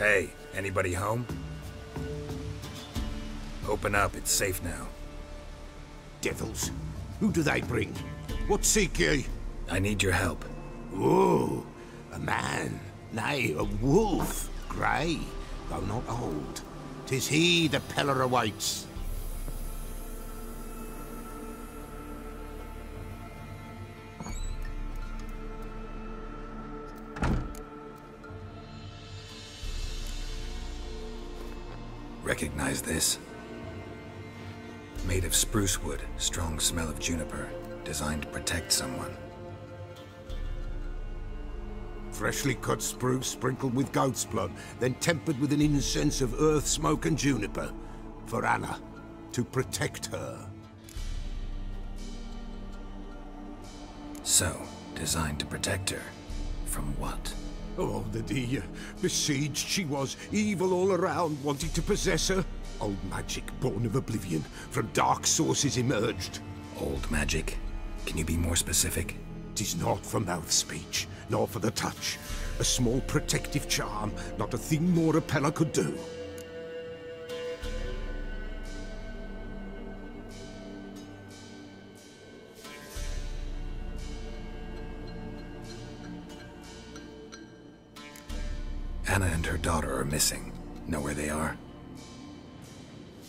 Hey, anybody home? Open up, it's safe now. Devils, who do they bring? What seek ye? I need your help. Oh, a man, nay, a wolf, grey, though not old. 'Tis he the Peller awaits. Recognize this? Made of spruce wood, strong smell of juniper, designed to protect someone. Freshly cut spruce sprinkled with goat's blood, then tempered with an incense of earth, smoke and juniper. For Anna, to protect her. So, designed to protect her. From what? Oh, the dear. Besieged she was, evil all around, wanting to possess her. Old magic, born of oblivion, from dark sources emerged. Old magic? Can you be more specific? 'Tis not for mouth speech, nor for the touch. A small protective charm, not a thing more a Peller could do. Anna and her daughter are missing. Know where they are?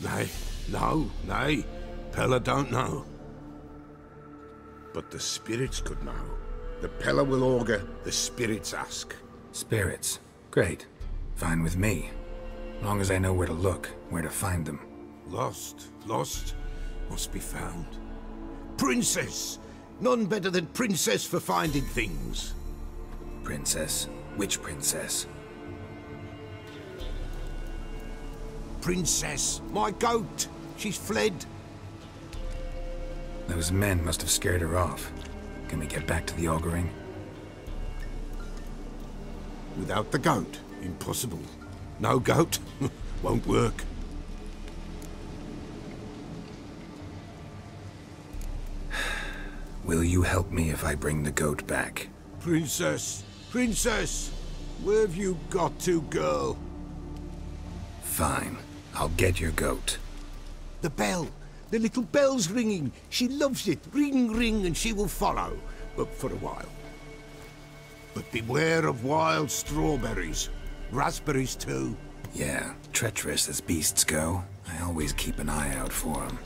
Nay, nay. Peller don't know. But the spirits could know. The Peller will augur, the spirits ask. Spirits. Great. Fine with me. Long as I know where to look, where to find them. Lost, must be found. Princess! None better than Princess for finding things. Princess? Which princess? Princess, my goat! She's fled. Those men must have scared her off. Can we get back to the auguring? Without the goat, impossible. No goat, won't work. Will you help me if I bring the goat back? Princess, where have you got to, girl? Fine. I'll get your goat. The bell. The little bell's ringing. She loves it. Ring, ring, and she will follow. But for a while. But beware of wild strawberries. Raspberries, too. Yeah, treacherous as beasts go. I always keep an eye out for them.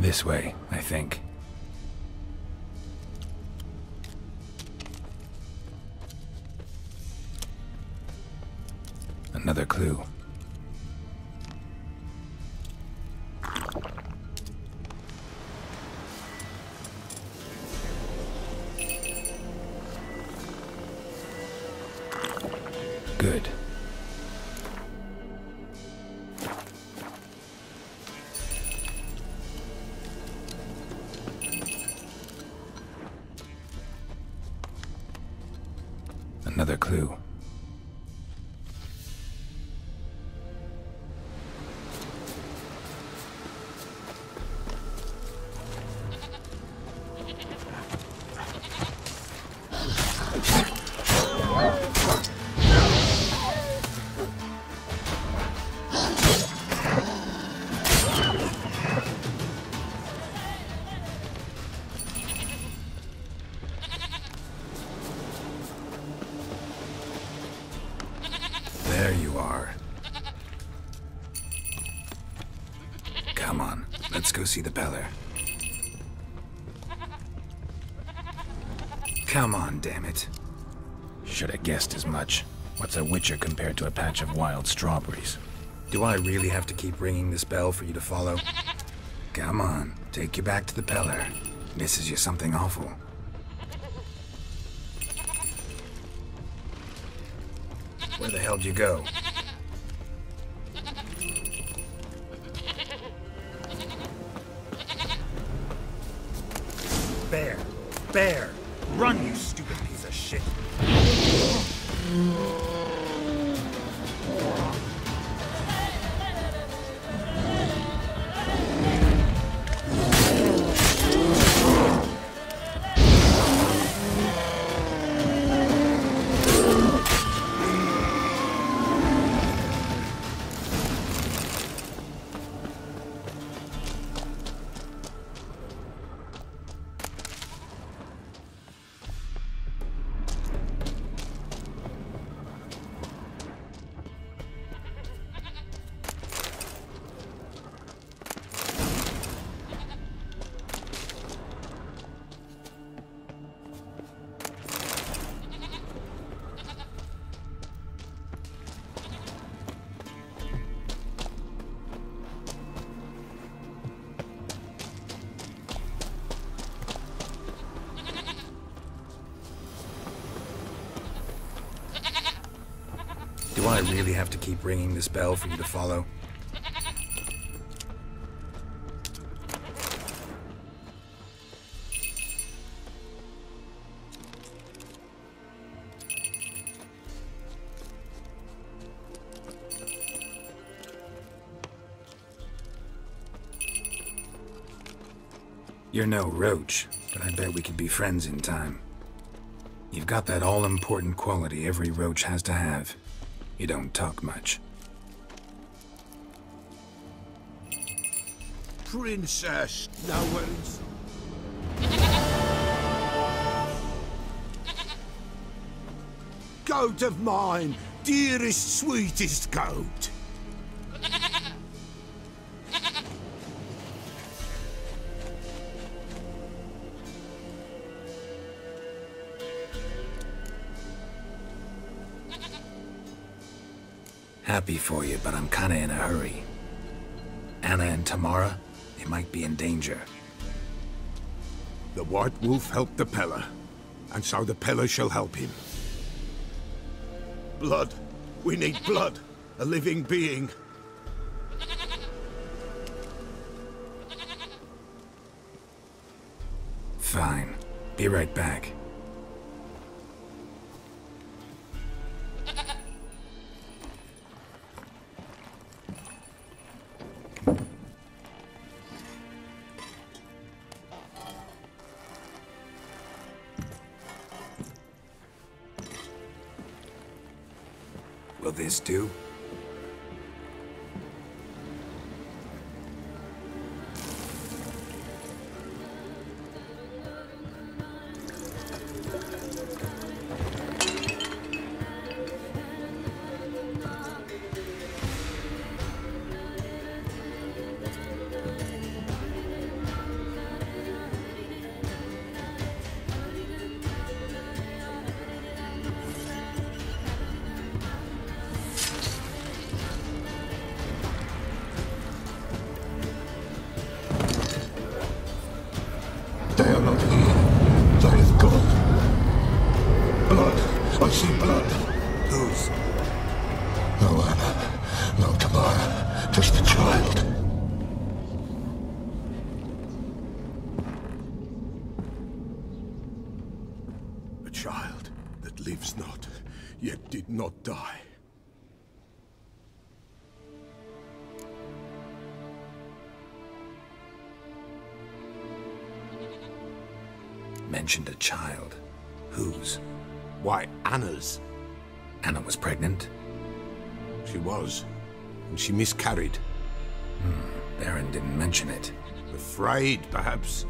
This way, I think. Another clue. Good. Another clue. There you are. Come on, let's go. go see the Beller. Come on, damn it. Should have guessed as much. What's a witcher compared to a patch of wild strawberries? Do I really have to keep ringing this bell for you to follow? Come on, take you back to the Beller. Misses you something awful. Where the hell'd you go? Bear! Bear! Run, you stupid piece of shit! Do I really have to keep ringing this bell for you to follow? You're no roach, but I bet we could be friends in time. You've got that all-important quality every roach has to have. You don't talk much. Princess, no worries. Goat of mine, dearest, sweetest goat. Happy for you, but I'm kinda in a hurry. Anna and Tamara, they might be in danger. The White Wolf helped the Peller, and so the Peller shall help him. Blood. We need blood. A living being. Fine. Be right back. Will this do? They are not here. They have gone. Blood. I see blood. Whose? No Anna. No Tamara. Just the child. A child that lives not, yet did not die. Mentioned a child. Whose? Why, Anna's. Anna was pregnant? She was, and she miscarried. Baron didn't mention it. Afraid, perhaps,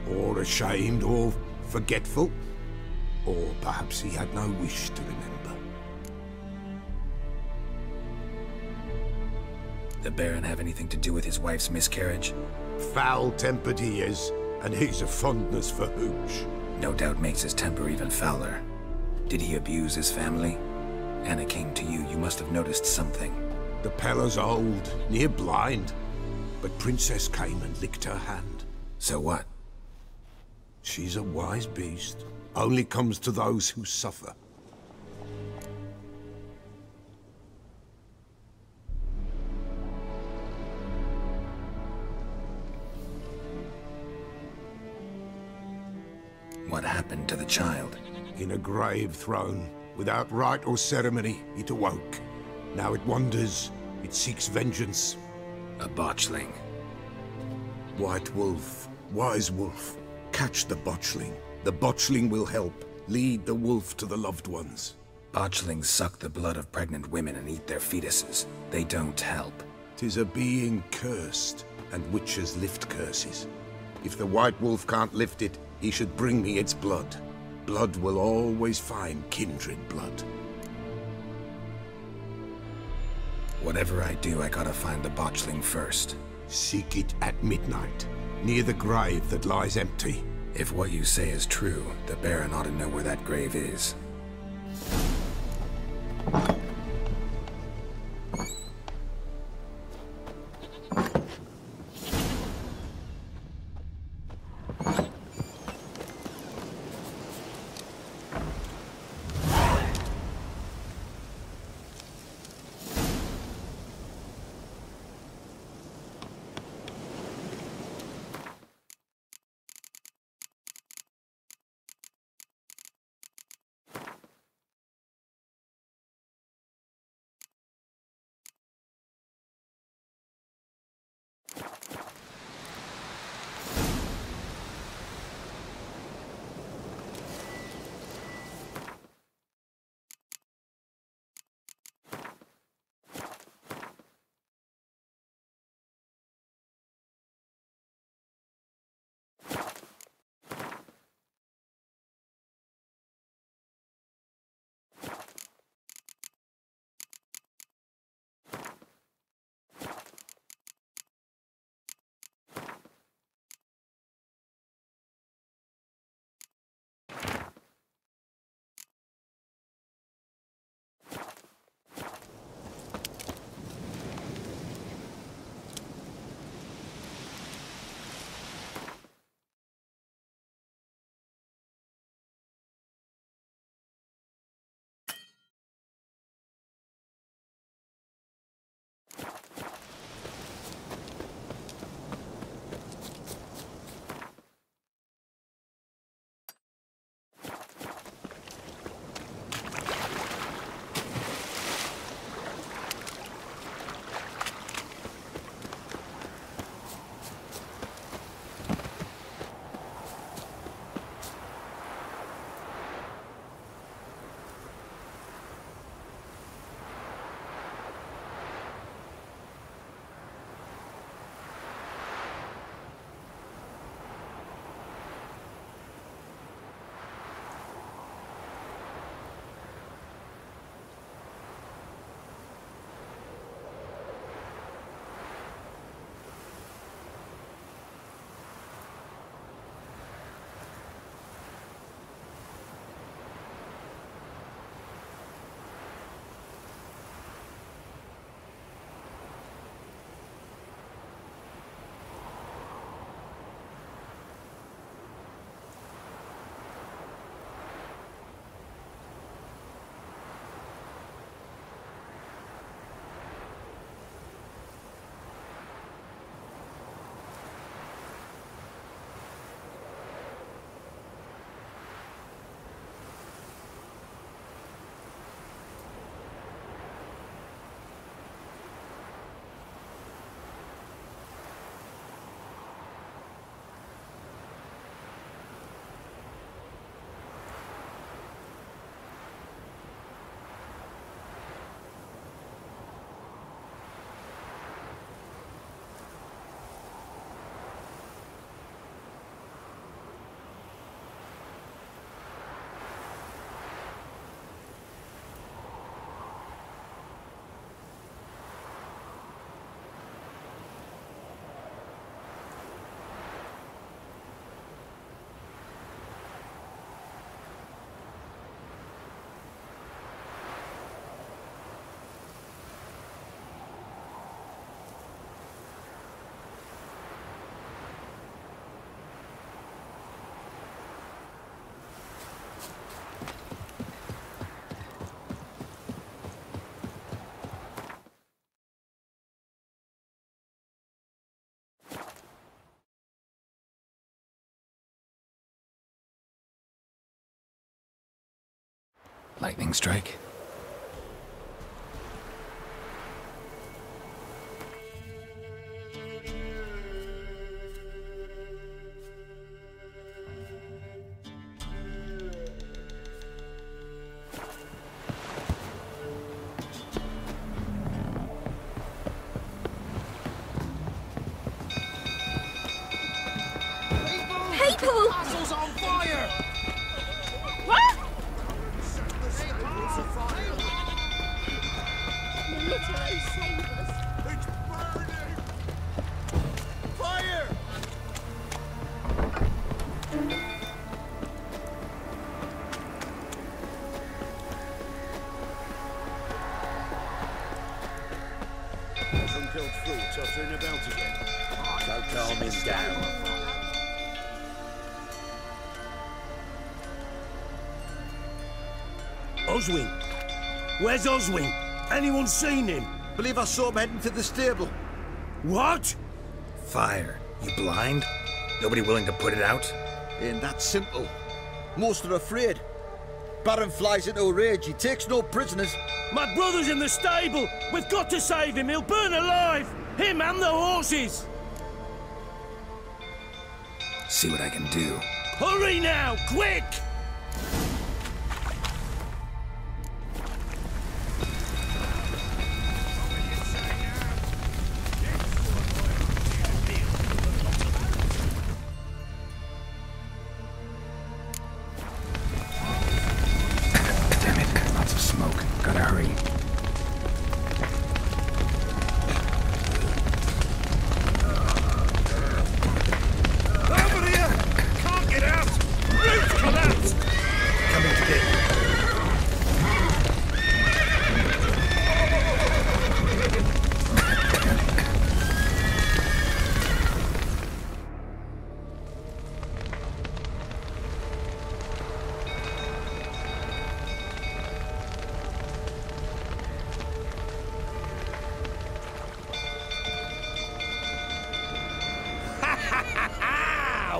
or ashamed, or forgetful. Or perhaps he had no wish to remember. The Baron have anything to do with his wife's miscarriage? Foul-tempered he is, and he's a fondness for hooch. No doubt makes his temper even fouler. Did he abuse his family? Anna came to you. You must have noticed something. The Pella's old, near blind. But Princess came and licked her hand. So what? She's a wise beast. Only comes to those who suffer. What happened to the child? In a grave thrown, without rite or ceremony, it awoke. Now it wanders, it seeks vengeance. A botchling. White wolf, wise wolf, catch the botchling. The botchling will help, lead the wolf to the loved ones. Botchlings suck the blood of pregnant women and eat their fetuses. They don't help. 'Tis a being cursed, and witches lift curses. If the white wolf can't lift it, he should bring me its blood. Blood will always find kindred blood. Whatever I do, I gotta find the botchling first. Seek it at midnight, near the grave that lies empty. If what you say is true, the Baron ought to know where that grave is. Lightning strike? People! Castle's on fire! What? The literary sabers. It's burning! Fire! Some killed through, tottering about again. Don't calm him down. Oswin? Where's Oswin? Anyone seen him? Believe I saw him heading to the stable. What? Fire. You blind? Nobody willing to put it out? Ain't that simple. Most are afraid. Baron flies into a rage. He takes no prisoners. My brother's in the stable. We've got to save him. He'll burn alive. Him and the horses. See what I can do. Hurry now, quick! Damn it, lots of smoke. Gotta hurry. Over here! Can't get out! Roof collapsed! Coming today.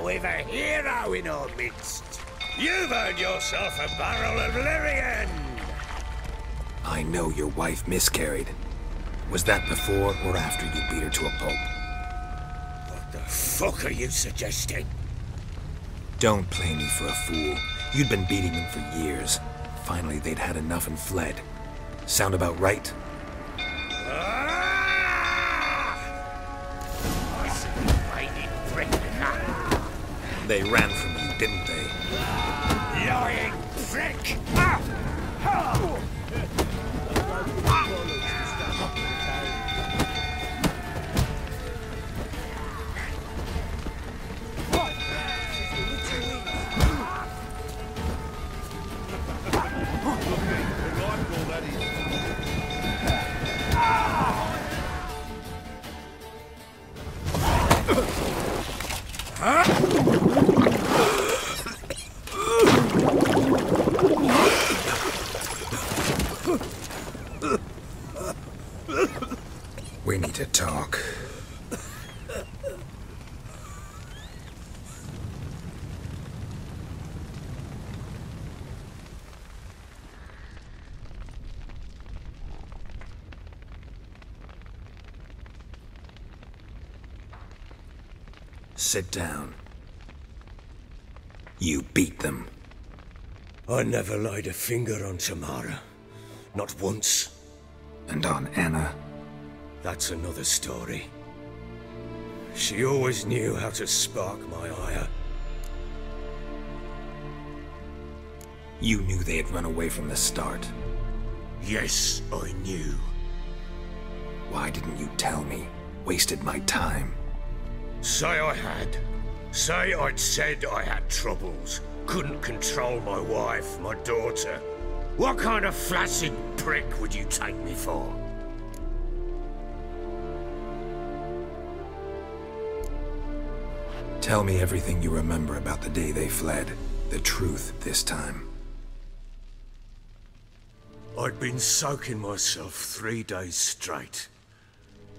We've a hero in our midst. You've earned yourself a barrel of Lyrian. I know your wife miscarried. Was that before or after you beat her to a pulp? What the fuck are you suggesting? Don't play me for a fool. You'd been beating them for years. Finally, they'd had enough and fled. Sound about right? I see you fighting prick. They ran from you, didn't they? Lying prick! We need to talk. Sit down. You beat them. I never laid a finger on Tamara. Not once. And on Anna. That's another story. She always knew how to spark my ire. You knew they had run away from the start. Yes, I knew. Why didn't you tell me? Wasted my time. Say I had. Say I'd said I had troubles. Couldn't control my wife, my daughter. What kind of flaccid prick would you take me for? Tell me everything you remember about the day they fled. The truth this time. I'd been soaking myself 3 days straight.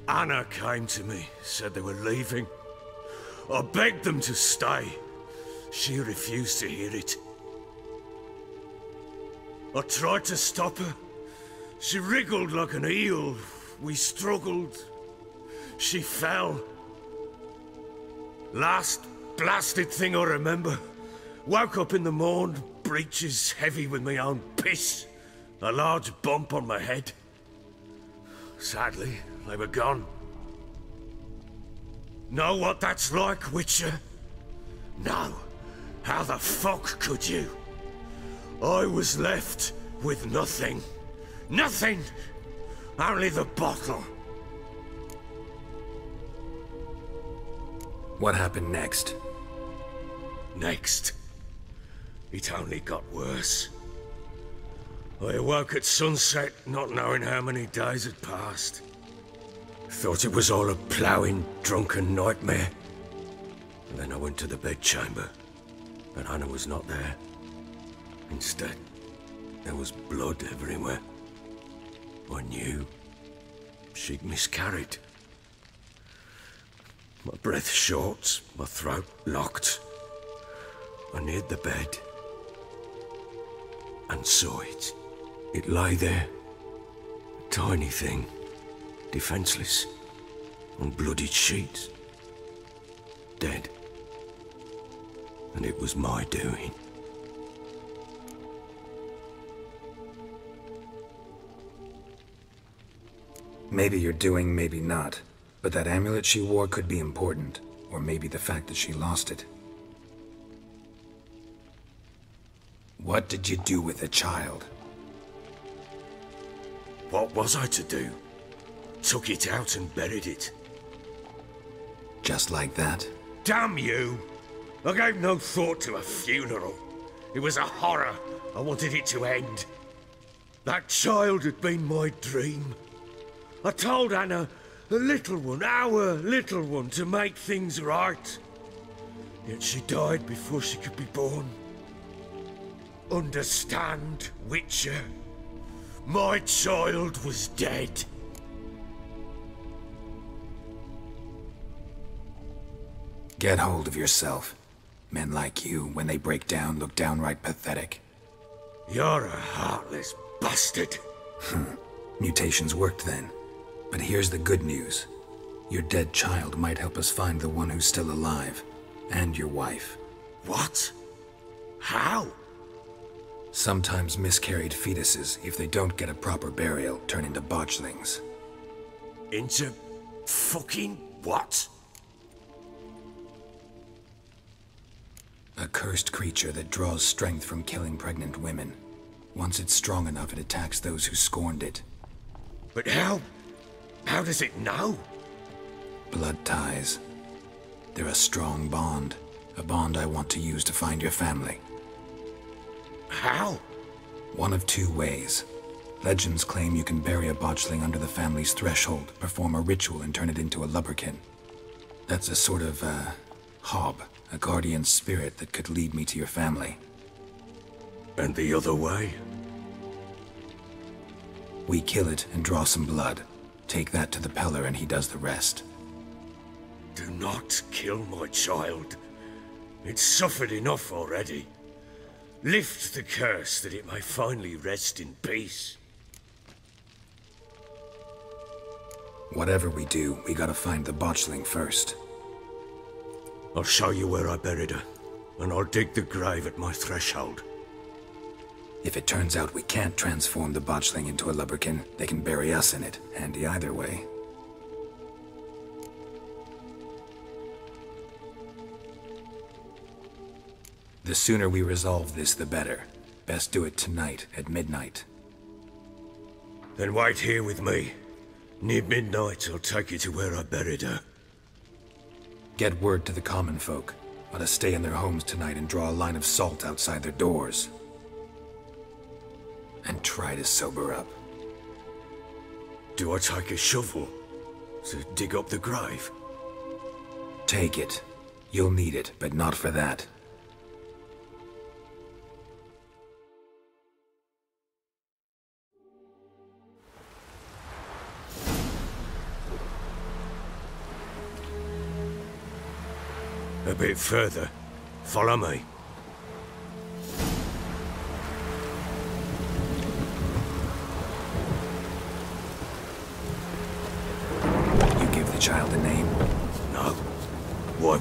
Anna came to me, said they were leaving. I begged them to stay. She refused to hear it. I tried to stop her. She wriggled like an eel. We struggled. She fell. Last blasted thing I remember. Woke up in the morn, breeches heavy with my own piss. A large bump on my head. Sadly, they were gone. Know what that's like, Witcher? No. How the fuck could you? I was left with nothing. Nothing! Only the bottle. What happened next? Next. It only got worse. I awoke at sunset, not knowing how many days had passed. Thought it was all a ploughing, drunken nightmare. And then I went to the bedchamber, but Anna was not there. Instead, there was blood everywhere. I knew she'd miscarried. My breath short, my throat locked. I neared the bed and saw it. It lay there, a tiny thing, defenseless, on bloodied sheets, dead. And it was my doing. Maybe you're doing, maybe not. But that amulet she wore could be important. Or maybe the fact that she lost it. What did you do with the child? What was I to do? Took it out and buried it. Just like that? Damn you! I gave no thought to a funeral. It was a horror. I wanted it to end. That child had been my dream. I told Anna, the little one, our little one, to make things right. Yet she died before she could be born. Understand, Witcher? My child was dead. Get hold of yourself. Men like you, when they break down, look downright pathetic. You're a heartless bastard. Mutations worked then. But here's the good news. Your dead child might help us find the one who's still alive. And your wife. What? How? Sometimes miscarried fetuses, if they don't get a proper burial, turn into botchlings. Into fucking what? A cursed creature that draws strength from killing pregnant women. Once it's strong enough, it attacks those who scorned it. But how? How does it know? Blood ties. They're a strong bond. A bond I want to use to find your family. How? One of two ways. Legends claim you can bury a botchling under the family's threshold, perform a ritual, and turn it into a lubberkin. That's a sort of, hob, a guardian spirit that could lead me to your family. And the other way? We kill it and draw some blood. Take that to the Peller and he does the rest. Do not kill my child. It's suffered enough already. Lift the curse that it may finally rest in peace. Whatever we do, we gotta find the botchling first. I'll show you where I buried her, and I'll dig the grave at my threshold. If it turns out we can't transform the botchling into a lubberkin, they can bury us in it. Handy either way. The sooner we resolve this, the better. Best do it tonight at midnight. Then wait here with me. Near midnight, I'll take you to where I buried her. Get word to the common folk. Let us stay in their homes tonight and draw a line of salt outside their doors. And try to sober up. Do I take a shovel to dig up the grave? Take it. You'll need it, but not for that. A bit further. Follow me.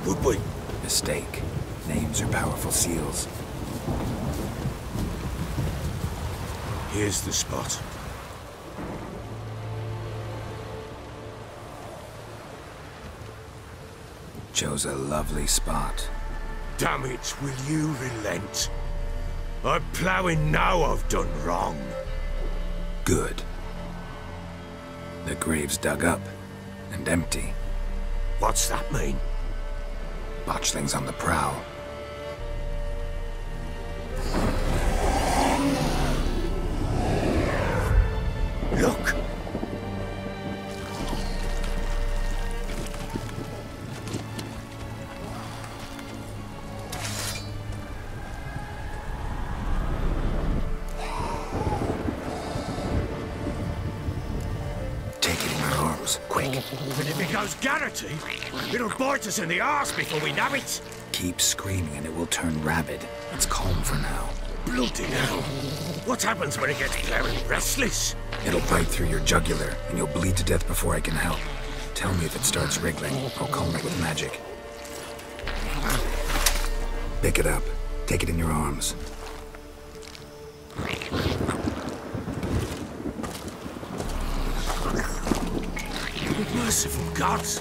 would we? Mistake. Names are powerful seals. Here's the spot. Chose a lovely spot. Damn it, will you relent? I'm ploughing now I've done wrong. Good. The grave's dug up and empty. What's that mean? Botchling's on the prowl. Look! Take it in your arms, quick. And if it goes Garrity, it'll bite us in the arse before we know it. Keep screaming and it will turn rabid. It's calm for now. Bloody hell. What happens when it gets very restless? It'll bite through your jugular, and you'll bleed to death before I can help. Tell me if it starts wriggling. I'll calm it with magic. Pick it up. Take it in your arms. Merciful gods.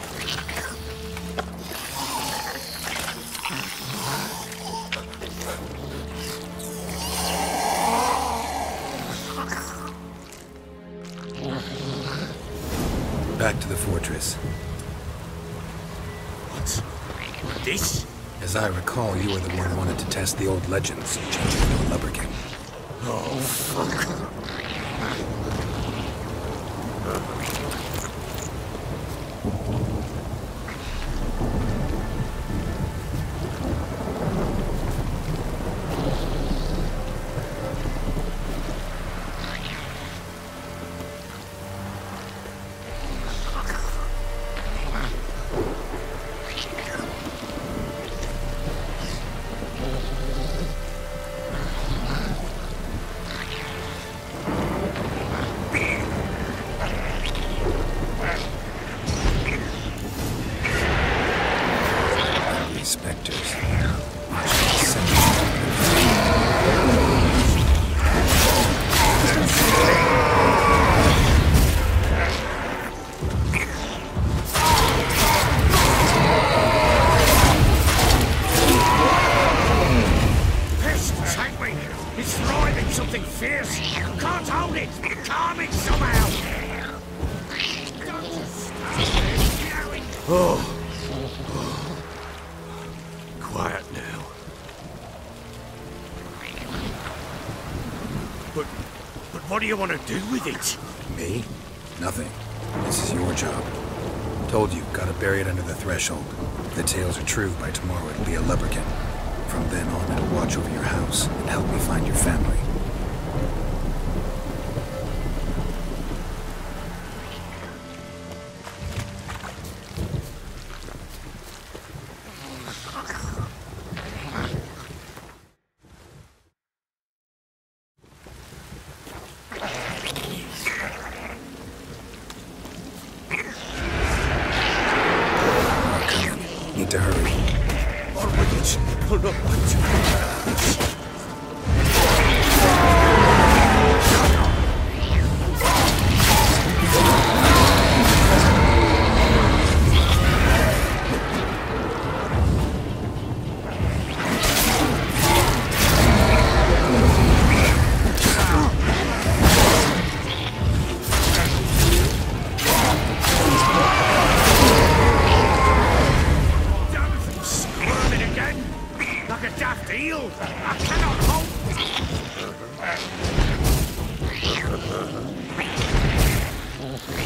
Back to the fortress. What? This? As I recall, you were the one who wanted to test the old legends, changing it to a lubberkin. Oh, fuck. Quiet now. But what do you want to do with it? Me? Nothing. This is your job. Told you, gotta bury it under the threshold. If the tales are true, by tomorrow it'll be a lubberkin. From then on, it'll watch over your house and help me find your family. Need to hurry. Or would it pull up I cannot hold.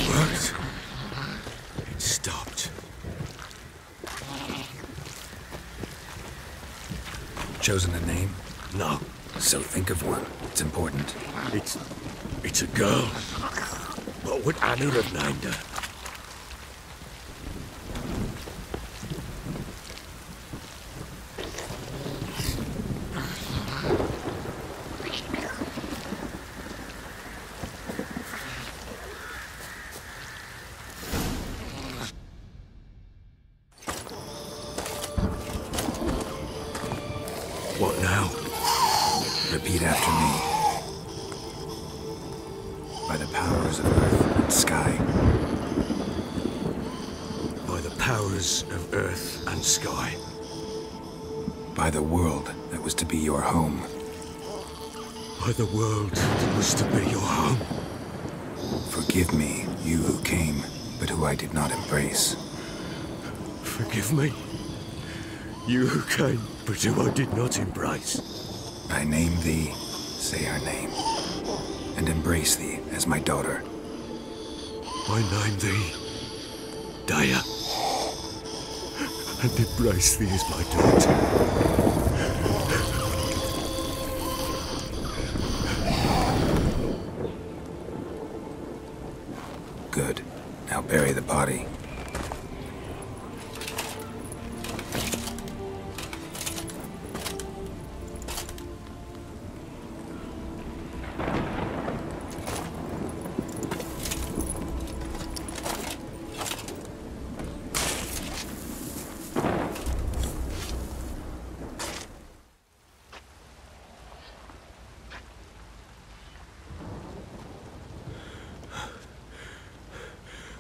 Worked. It stopped. Chosen a name? No. So think of one. It's important. It's a girl. What would Anu have named her? Repeat after me. By the powers of earth and sky. By the powers of earth and sky. By the world that was to be your home. By the world that was to be your home. Forgive me, you who came, but who I did not embrace. Forgive me, you who came, but who I did not embrace. I name thee, say her name, and embrace thee as my daughter. I name thee, Daya, and embrace thee as my daughter. Good. Now bury the body.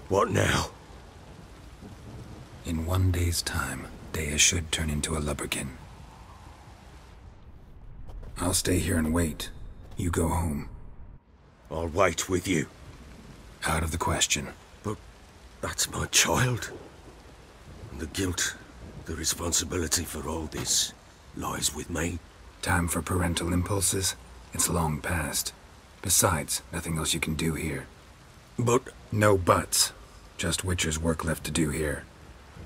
What now? In 1 day's time, Daya should turn into a lubberkin. I'll stay here and wait. You go home. I'll wait with you. Out of the question. But that's my child. And the guilt, the responsibility for all this lies with me. Time for parental impulses? It's long past. Besides, nothing else you can do here. But... No buts. Just Witcher's work left to do here.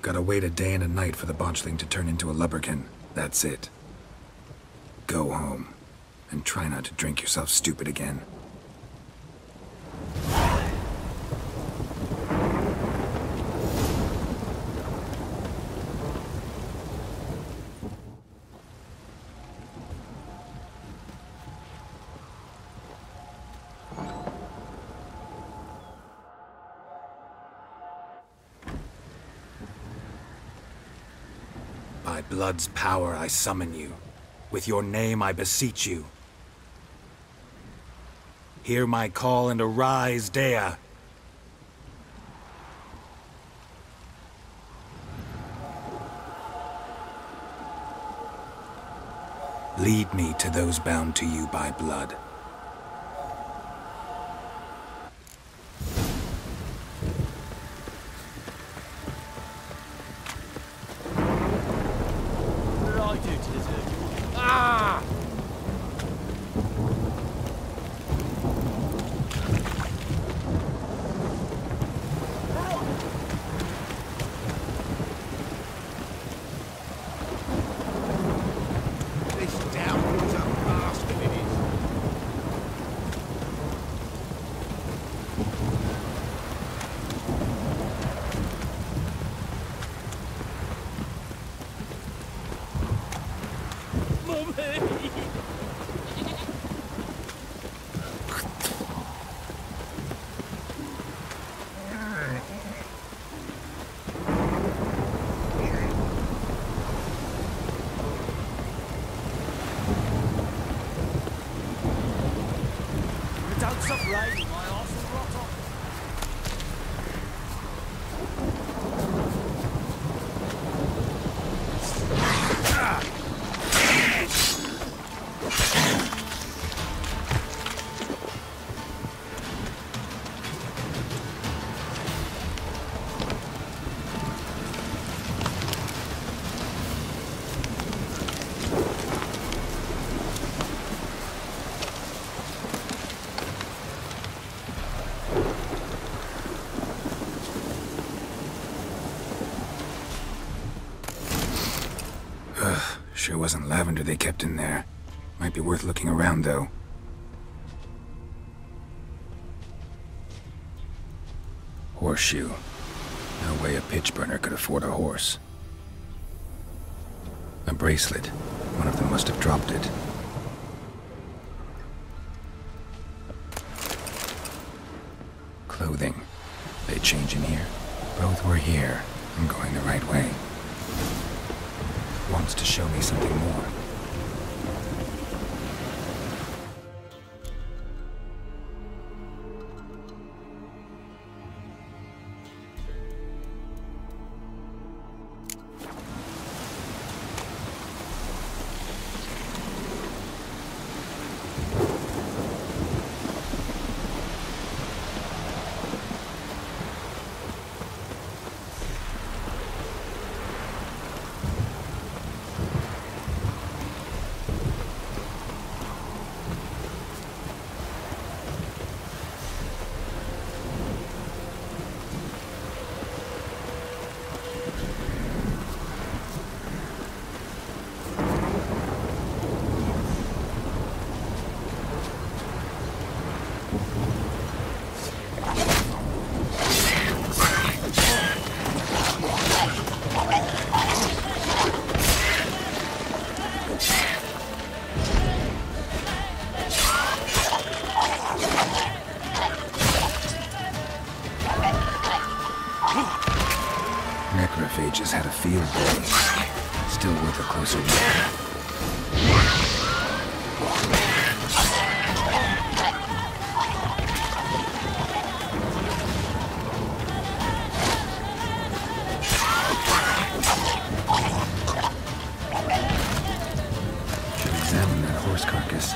Gotta wait a day and a night for the botchling to turn into a lubberkin. That's it. Go home. And try not to drink yourself stupid again. By blood's power I summon you. With your name I beseech you. Hear my call and arise, Daya. Lead me to those bound to you by blood. Sure wasn't lavender they kept in there. Might be worth looking around, though. Horseshoe. No way a pitch burner could afford a horse. A bracelet. One of them must have dropped it. Clothing. They change in here. Both were here. I'm going the right way. Wants to show me something more. necrophages had a field day. Still worth a closer look. Should examine that horse carcass.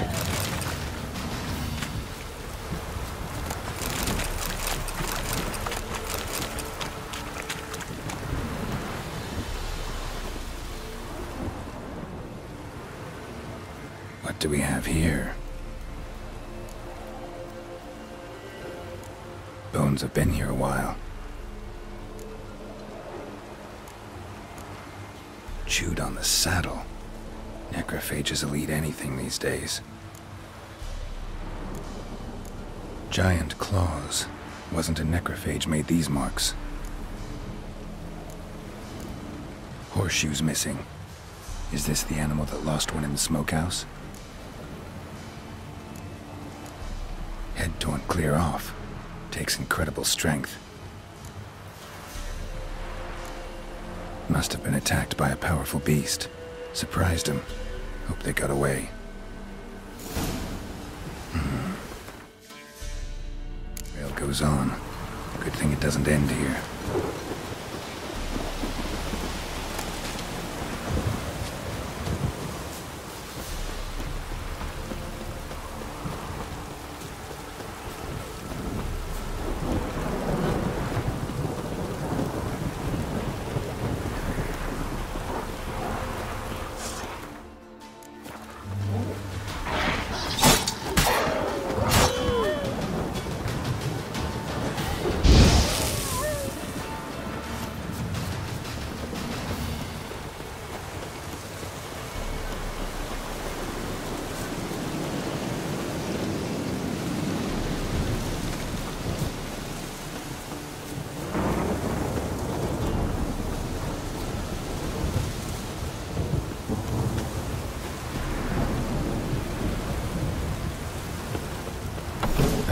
What do we have here? Bones have been here a while. Chewed on the saddle. Necrophages will eat anything these days. Giant claws. Wasn't a necrophage made these marks. Horseshoes missing. Is this the animal that lost one in the smokehouse? Head torn clear off. Takes incredible strength. Must have been attacked by a powerful beast. Surprised him. Hope they got away. Trail goes on. Good thing it doesn't end here.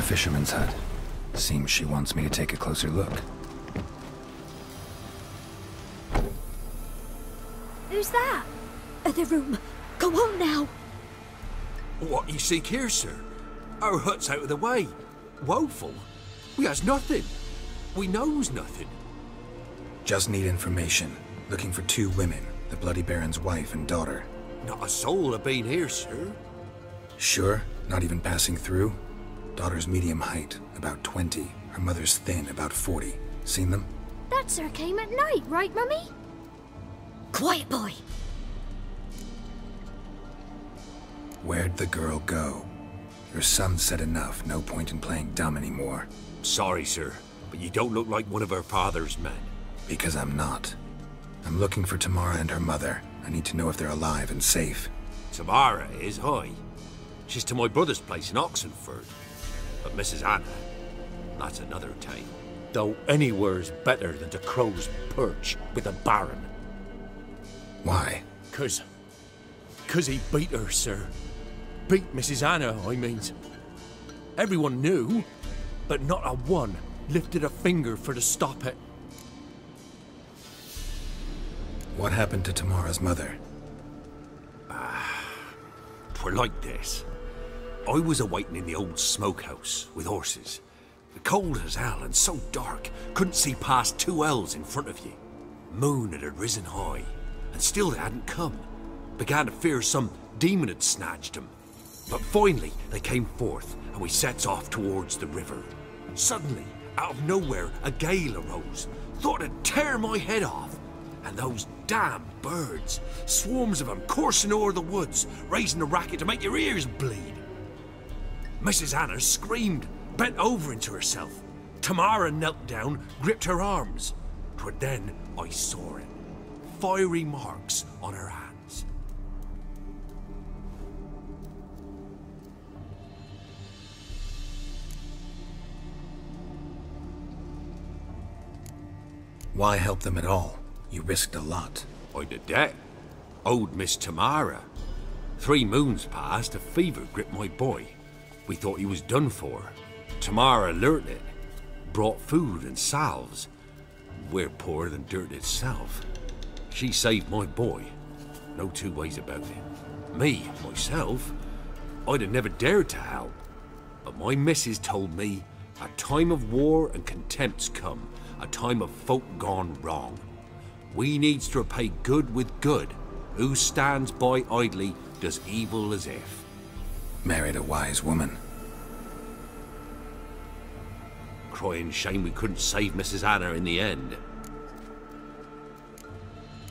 Fisherman's hut. Seems she wants me to take a closer look. Who's that? Other room. Go on now. What you seek here, sir? Our hut's out of the way. Woeful. We has nothing. We knows nothing. Just need information. Looking for 2 women. The Bloody Baron's wife and daughter. Not a soul have been here, sir. Sure? Not even passing through? Daughter's medium height, about 20. Her mother's thin, about 40. Seen them? That sir came at night, right, Mummy? Quiet, boy. Where'd the girl go? Your son said enough. No point in playing dumb anymore. Sorry, sir, but you don't look like one of our father's men. Because I'm not. I'm looking for Tamara and her mother. I need to know if they're alive and safe. Tamara is high. She's to my brother's place in Oxenford. But Mrs. Anna, that's another tale. Though anywhere's better than to Crow's Perch with a baron. Why? Cause he beat her, sir. Beat Mrs. Anna, I means. Everyone knew, but not a one lifted a finger for to stop it. What happened to Tamara's mother? 'Twere like this. I was awaiting in the old smokehouse with horses. Cold as hell and so dark, couldn't see past 2 ells in front of you. Moon had risen high, and still they hadn't come. Began to fear some demon had snatched them. But finally they came forth, and we sets off towards the river. Suddenly, out of nowhere, a gale arose. Thought it'd tear my head off. And those damn birds, swarms of them coursing o'er the woods, raising a racket to make your ears bleed. Mrs. Anna screamed, bent over into herself. Tamara knelt down, gripped her arms. 'Twere then I saw it. Fiery marks on her hands. Why help them at all? You risked a lot. I did that. Owed Miss Tamara. 3 moons passed, a fever gripped my boy. We thought he was done for. Tamara learnt it. Brought food and salves. we're poorer than dirt itself. She saved my boy. No two ways about it. Me, myself, I'd have never dared to help. But my missus told me a time of war and contempt's come, a time of folk gone wrong. We needs to repay good with good. Who stands by idly does evil as if. Married a wise woman. Crying shame we couldn't save Mrs. Anna in the end.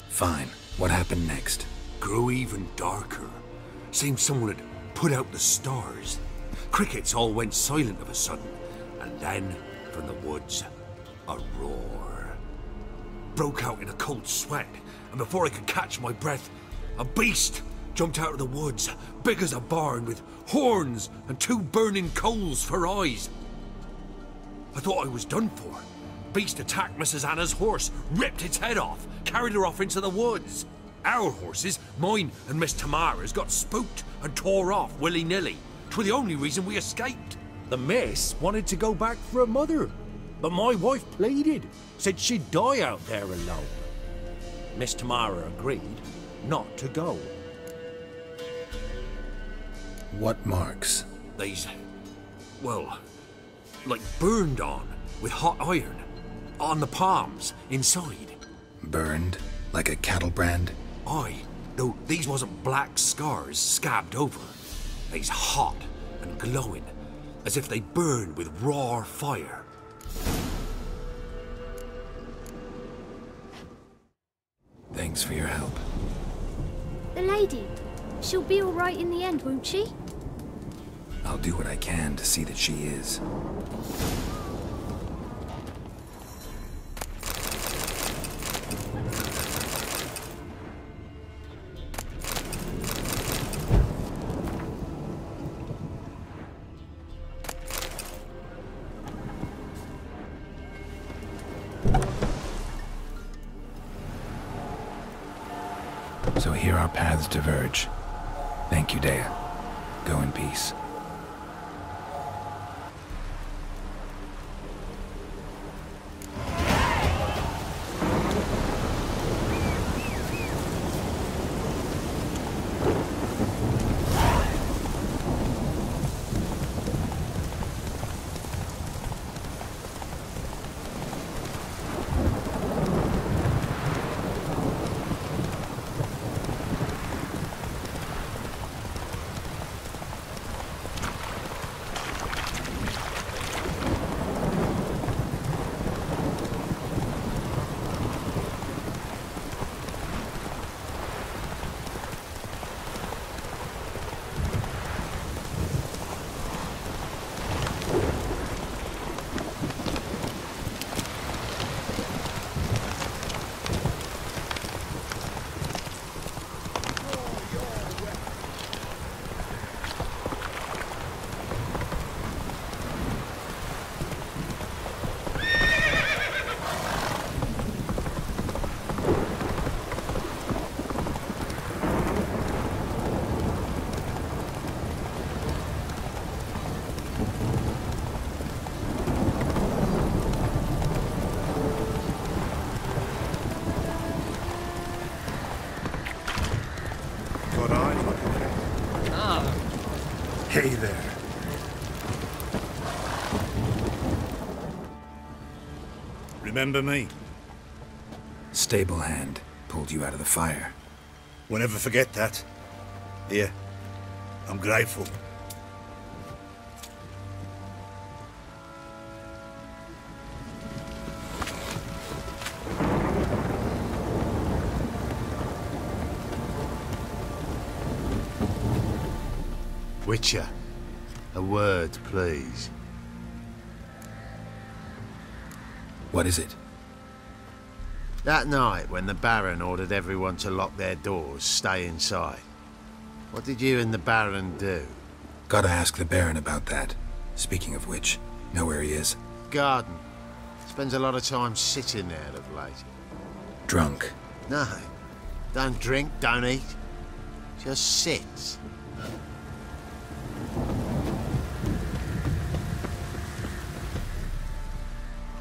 Fine. What happened next? Grew even darker. Seemed someone had put out the stars. Crickets all went silent of a sudden. And then, from the woods, a roar. Broke out in a cold sweat, and before I could catch my breath, a beast jumped out of the woods, big as a barn, with horns and 2 burning coals for eyes. I thought I was done for. Beast attacked Mrs. Anna's horse, ripped its head off, carried her off into the woods. Our horses, mine and Miss Tamara's, got spooked and tore off willy-nilly. 'Twere the only reason we escaped. The miss wanted to go back for her mother, but my wife pleaded, said she'd die out there alone. Miss Tamara agreed not to go. What marks? They's, well, like burned on with hot iron. On the palms, inside. Burned? Like a cattle brand? Aye, though these wasn't black scars scabbed over. They's hot and glowing, as if they burned with raw fire. Thanks for your help. The lady, she'll be all right in the end, won't she? I'll do what I can to see that she is. So here our paths diverge. Thank you, Dea. Go in peace. Hey there. Remember me? Stable hand pulled you out of the fire. We'll never forget that. Here, I'm grateful. Witcher, a word, please. What is it? That night when the Baron ordered everyone to lock their doors, stay inside. What did you and the Baron do? Gotta ask the Baron about that. Speaking of which, know where he is? Garden. Spends a lot of time sitting there of late. Drunk. No. Don't drink, don't eat. Just sits.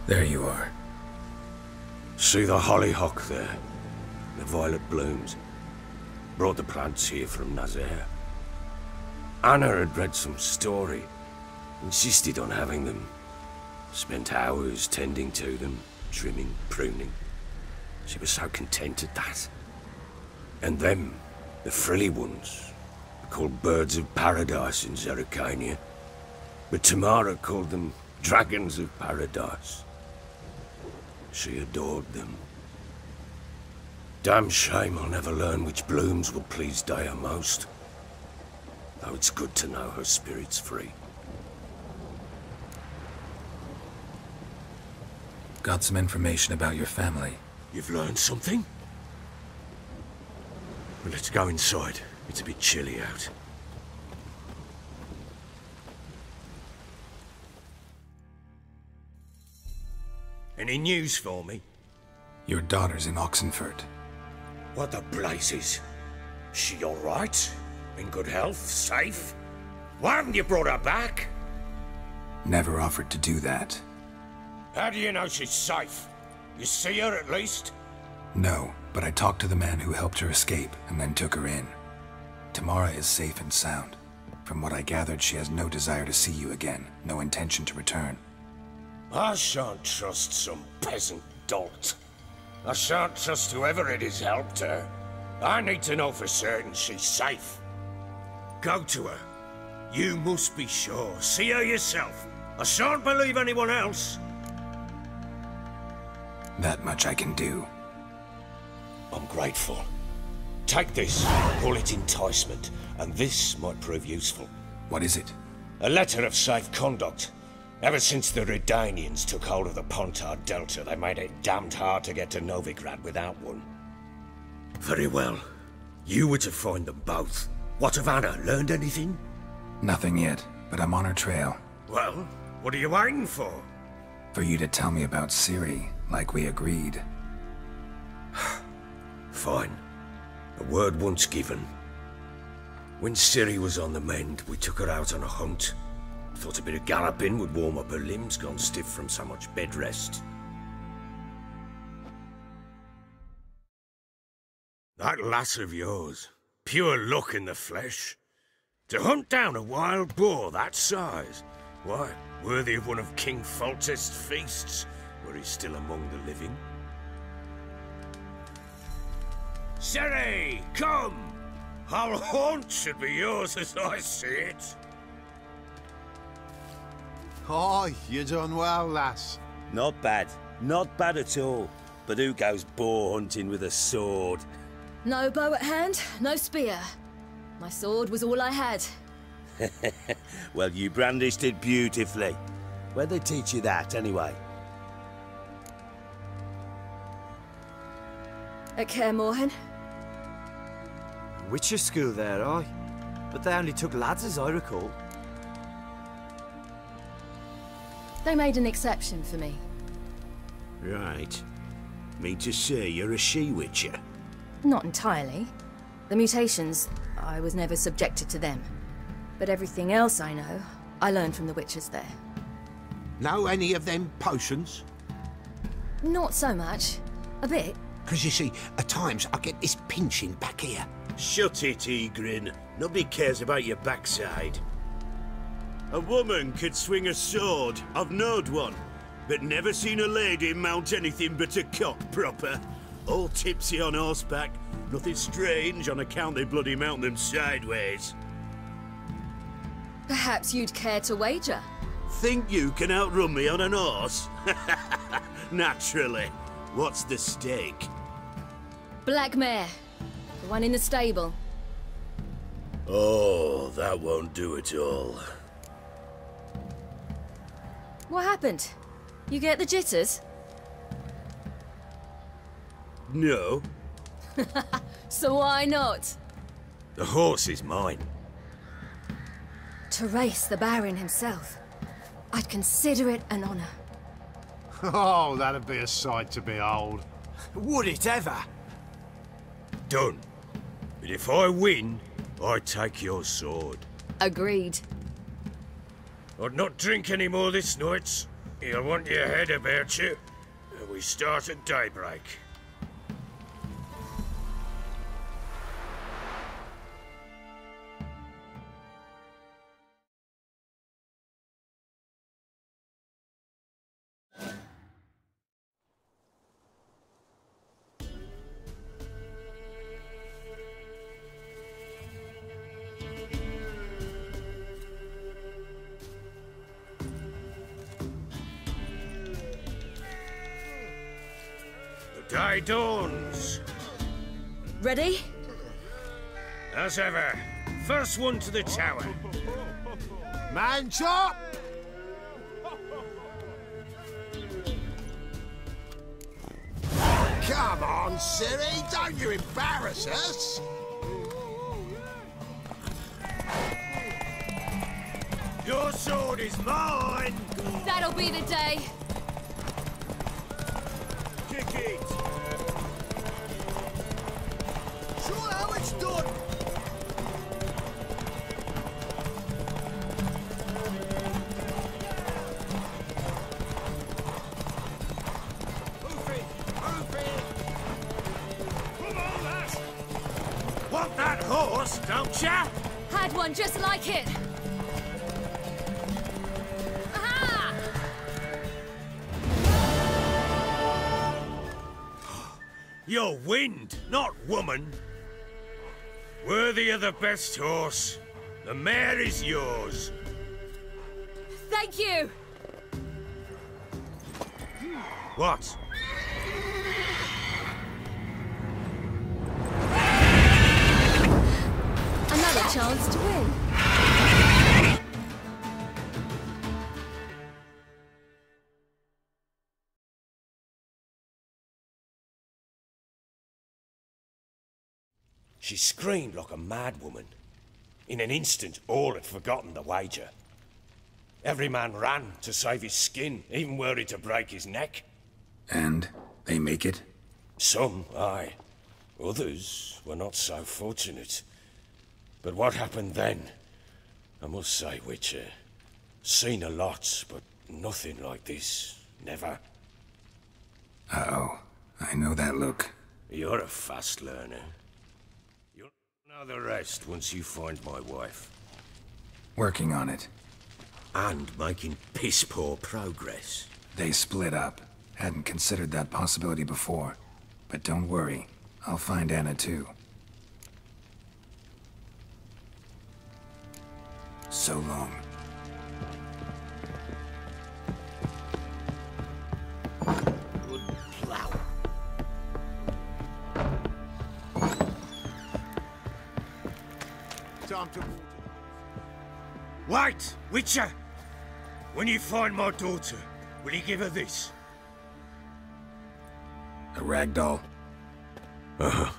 There you are. See the hollyhock there? The violet blooms. Brought the plants here from Nazaire. Anna had read some story. Insisted on having them. Spent hours tending to them, trimming, pruning. She was so content at that. And them, the frilly ones, called birds of paradise in Zerrikania. But Tamara called them dragons of paradise. She adored them. Damn shame I'll never learn which blooms will please Dea most. Though it's good to know her spirit's free. Got some information about your family. You've learned something? Well, let's go inside. It's a bit chilly out. Any news for me? Your daughter's in Oxenfurt. What the blazes? She all right? In good health? Safe? Why haven't you brought her back? Never offered to do that. How do you know she's safe? You see her at least? No, but I talked to the man who helped her escape and then took her in. Tamara is safe and sound. From what I gathered, she has no desire to see you again, no intention to return. I shan't trust some peasant dolt. I shan't trust whoever it is helped her. I need to know for certain she's safe. Go to her. You must be sure. See her yourself. I shan't believe anyone else. That much I can do. I'm grateful. Take this, call it enticement, and this might prove useful. What is it? A letter of safe conduct. Ever since the Redanians took hold of the Pontar Delta, they made it damned hard to get to Novigrad without one. Very well. You were to find them both. What of Anna? Learned anything? Nothing yet, but I'm on her trail. Well, what are you waiting for? For you to tell me about Ciri, like we agreed. Fine. A word once given. When Ciri was on the mend, we took her out on a hunt. Thought a bit of galloping would warm up her limbs, gone stiff from so much bed rest. That lass of yours, pure luck in the flesh. To hunt down a wild boar that size, why, worthy of one of King Foltest's feasts, where he's still among the living. Ciri, come! Our haunt should be yours as I see it. Oh, you done well, lass. Not bad. Not bad at all. But who goes boar hunting with a sword? No bow at hand, no spear. My sword was all I had. Well, you brandished it beautifully. Where'd they teach you that, anyway? At Kaer Morhen. Witcher school there, aye. But they only took lads, as I recall. They made an exception for me. Right. Mean to say you're a she-witcher? Not entirely. The mutations, I was never subjected to them. But everything else I know, I learned from the witches there. Know any of them potions? Not so much. A bit. Because you see, at times I get this pinching back here. Shut it, Egrin. Nobody cares about your backside. A woman could swing a sword. I've knowed one. But never seen a lady mount anything but a cock proper. All tipsy on horseback. Nothing strange on account they bloody mount them sideways. Perhaps you'd care to wager? Think you can outrun me on an horse? Naturally. What's the stake? Black mare. The one in the stable. Oh, that won't do it all. What happened? You get the jitters? No. So why not? The horse is mine. To race the Baron himself. I'd consider it an honor. Oh, that'd be a sight to behold. Would it ever? Done. But if I win, I take your sword. Agreed. I'd not drink any more this night. You'll want your head about you. and we start at daybreak. The day dawns. Ready? As ever, first one to the tower. Man chop! Come on, Siri, don't you embarrass us! Your sword is mine! That'll be the day. Kick it! Show how it's done! Want that horse, don't ya? Had one just like it. Aha! You're wind, not woman. Worthy of the best horse. The mare is yours. Thank you. What? Another chance to win. She screamed like a mad woman. In an instant, all had forgotten the wager. Every man ran to save his skin, even were it to break his neck. And they make it? Some, aye. Others were not so fortunate. But what happened then? I must say, Witcher, seen a lot, but nothing like this. Never. Uh-oh. I know that look. You're a fast learner. You'll know the rest once you find my wife. Working on it. And making piss-poor progress. They split up. Hadn't considered that possibility before. But don't worry. I'll find Anna too. So long. Good plow. Time to... Wait, Witcher! When you find my daughter, will you give her this? A rag doll? Uh-huh.